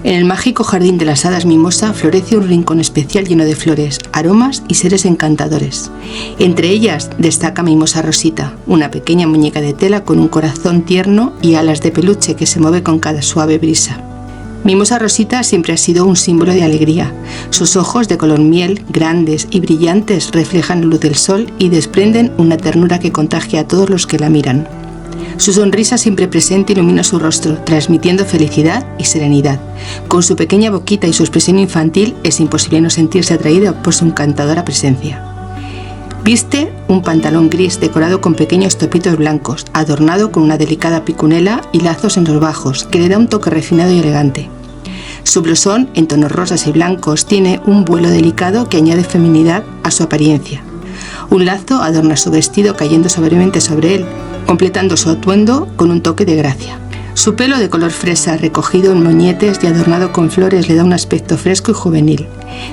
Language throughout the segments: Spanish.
En el mágico jardín de las hadas Mimosa florece un rincón especial lleno de flores, aromas y seres encantadores. Entre ellas destaca Mimosa Rosita, una pequeña muñeca de tela con un corazón tierno y alas de peluche que se mueve con cada suave brisa. Mimosa Rosita siempre ha sido un símbolo de alegría. Sus ojos de color miel, grandes y brillantes, reflejan la luz del sol y desprenden una ternura que contagia a todos los que la miran. Su sonrisa siempre presente ilumina su rostro, transmitiendo felicidad y serenidad. Con su pequeña boquita y su expresión infantil es imposible no sentirse atraído por su encantadora presencia. Viste un pantalón gris decorado con pequeños topitos blancos, adornado con una delicada picunela y lazos en los bajos, que le da un toque refinado y elegante. Su blusón, en tonos rosas y blancos, tiene un vuelo delicado que añade feminidad a su apariencia. Un lazo adorna su vestido cayendo suavemente sobre él, completando su atuendo con un toque de gracia. Su pelo de color fresa, recogido en moñetes y adornado con flores, le da un aspecto fresco y juvenil.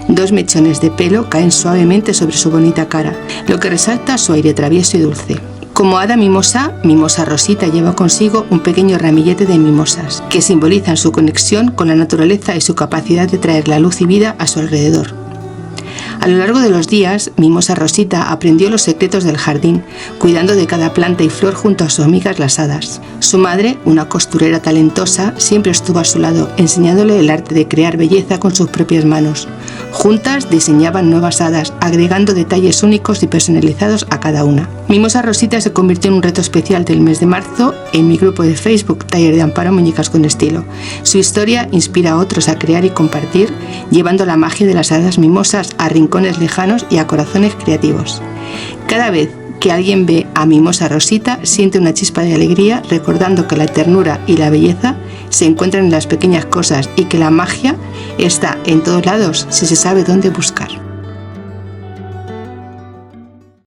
2 mechones de pelo caen suavemente sobre su bonita cara, lo que resalta su aire travieso y dulce. Como hada mimosa, Mimosa Rosita lleva consigo un pequeño ramillete de mimosas, que simbolizan su conexión con la naturaleza y su capacidad de traer la luz y vida a su alrededor. A lo largo de los días, Mimosa Rosita aprendió los secretos del jardín, cuidando de cada planta y flor junto a sus amigas las hadas. Su madre, una costurera talentosa, siempre estuvo a su lado, enseñándole el arte de crear belleza con sus propias manos. Juntas diseñaban nuevas hadas, agregando detalles únicos y personalizados a cada una. Mimosa Rosita se convirtió en un reto especial del mes de marzo en mi grupo de Facebook, Taller de Amparo Muñecas con Estilo. Su historia inspira a otros a crear y compartir, llevando la magia de las hadas mimosas a rincones lejanos y a corazones creativos. Cada vez que alguien ve a Mimosa Rosita, siente una chispa de alegría, recordando que la ternura y la belleza se encuentran en las pequeñas cosas y que la magia está en todos lados si se sabe dónde buscar.